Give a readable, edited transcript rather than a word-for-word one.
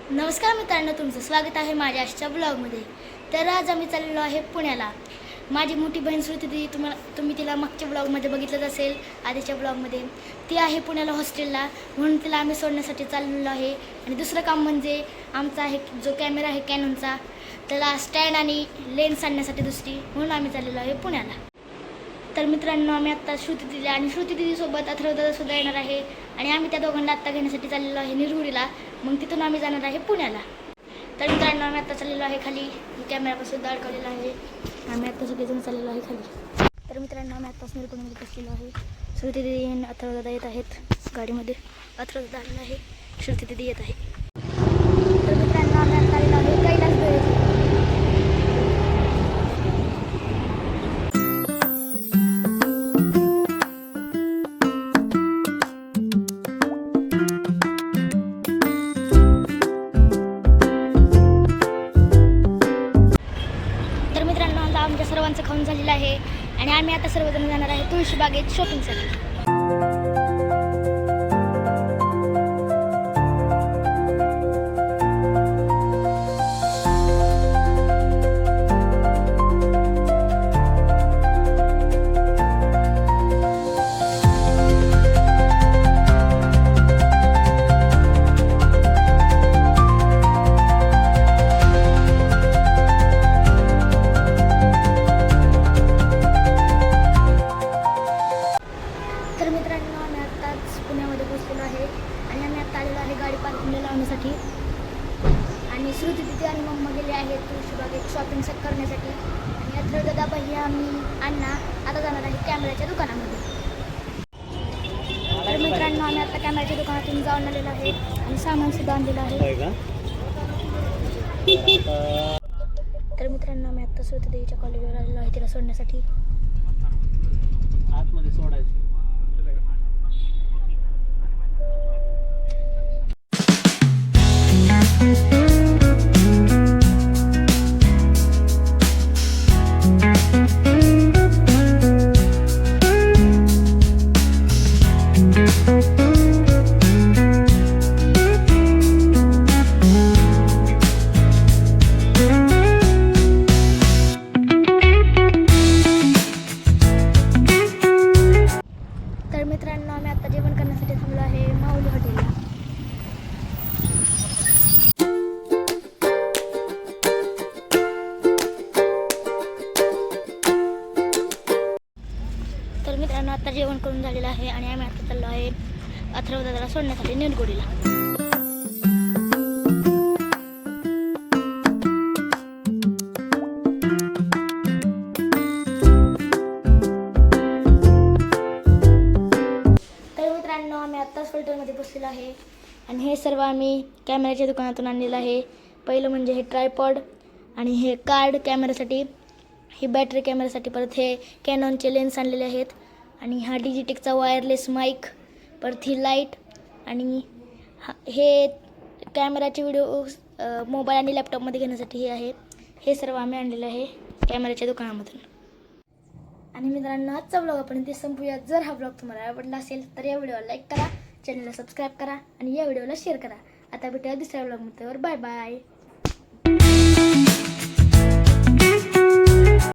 नमस्कार मित्रांनो, तुमचं स्वागत आहे माझ्या आजच्या ब्लॉगमध्ये. तर आज आम्ही चाललेलो आहे पुण्याला. माझी मोठी बहीण श्रुती दी, तुम्ही तिला मागच्या ब्लॉगमध्ये बघितलंच असेल, आधीच्या ब्लॉगमध्ये. ती आहे पुण्याला हॉस्टेलला, म्हणून तिला आम्ही सोडण्यासाठी चाललेलो आहे. आणि दुसरं काम म्हणजे आमचा आहे जो कॅमेरा आहे कॅननचा, त्याला स्टँड आणि लेन्स आणण्यासाठी दुसरी, म्हणून आम्ही चाललेलो आहे पुण्याला. तर मित्रांनो, आम्ही आत्ता श्रुती दिदी आणि श्रुती दिदीसोबत अथर्वदादासुद्धा येणार आहे. आणि आम्ही त्या दोघांना आत्ता घेण्यासाठी चाललेलो आहे निरगुडीला. मग तिथून आम्ही जाणार आहे पुण्याला. तर मित्रांनो, आम्ही आत्ता चाललेलो आहे खाली. कॅमेरापासून अडकवलेला आहे. आम्ही आत्ता सगळेजण चाललेलो आहे खाली. तर मित्रांनो, आम्ही आत्ताच निरगुडीमध्ये बसलेलो आहे. श्रुती दिदी आणि अथर्वदादा येत आहेत गाडीमध्ये. अथर्वदादा आलेला आहे, श्रुती दिदी येत आहे. तर मित्रांनो, आम्ही आत्ता आलेलो आहे कैलास बेळगाव. आमच्या सर्वांचं खाऊन झालेलं आहे आणि आम्ही आता सर्वजण जाणार आहे तुळशीबागेत शॉपिंगसाठी. तर मित्रांनो, आम्ही आत्ताच पुण्यामध्ये पोहोचलेलो आहे आणि आम्ही आत्ता आलेलो आहे गाडी पार्किंगला लावण्यासाठी. आणि श्रुती दिदी आणि मम्मा गेले आहेत तुळशीबागेत शॉपिंग करण्यासाठी. आणि अथर्वदादा, भैया, मी, अण्णा आता जाणार आहे कॅमेऱ्याच्या दुकानामध्ये. तर मित्रांनो, आम्ही आता कॅमेऱ्याच्या दुकानातून जाऊन आलेलो आहे आणि सामानसुद्धा आणलेलं आहे. तर मित्रांनो, आम्ही आत्ता श्रुती देवीच्या कॉलेजवर आलेलो आहे तिला सोडण्यासाठी. आतमध्ये सोडायचं. तर मित्रांनो, आम्ही आता जेवण करण्यासाठी थांबलो आहे माऊली हॉटेलला. तर मित्रांनो, आता जेवण करून झालेलं आहे आणि आम्ही आता चाललो आहे अथर्वदादाला सोडण्यासाठी निरगुडीला. आम्ही आत्ताच फिल्टरमध्ये बसलेलो आहे आणि हे सर्व आम्ही कॅमेऱ्याच्या दुकानातून आणलेलं आहे. पहिलं म्हणजे हे ट्रायपॉड आणि हे कार्ड कॅमेऱ्यासाठी, ही बॅटरी कॅमेऱ्यासाठी, परत हे कॅनॉनचे लेन्स आणलेले आहेत आणि हा डिजिटेकचा वायरलेस माईक, परत ही लाईट आणि हे कॅमेराचे व्हिडिओ मोबाईल आणि लॅपटॉपमध्ये घेण्यासाठी हे आहे. हे सर्व आम्ही आणलेलं आहे कॅमेऱ्याच्या दुकानामधून. आणि मित्रांनो, आजचा ब्लॉग आपण इथे संपूया. जर हा ब्लॉग तुम्हाला आवडला असेल तर या व्हिडिओला लाईक करा, चॅनलला सबस्क्राईब करा आणि या व्हिडिओला शेअर करा. आता भेटूया दुसऱ्या ब्लॉगमध्ये. Bye bye.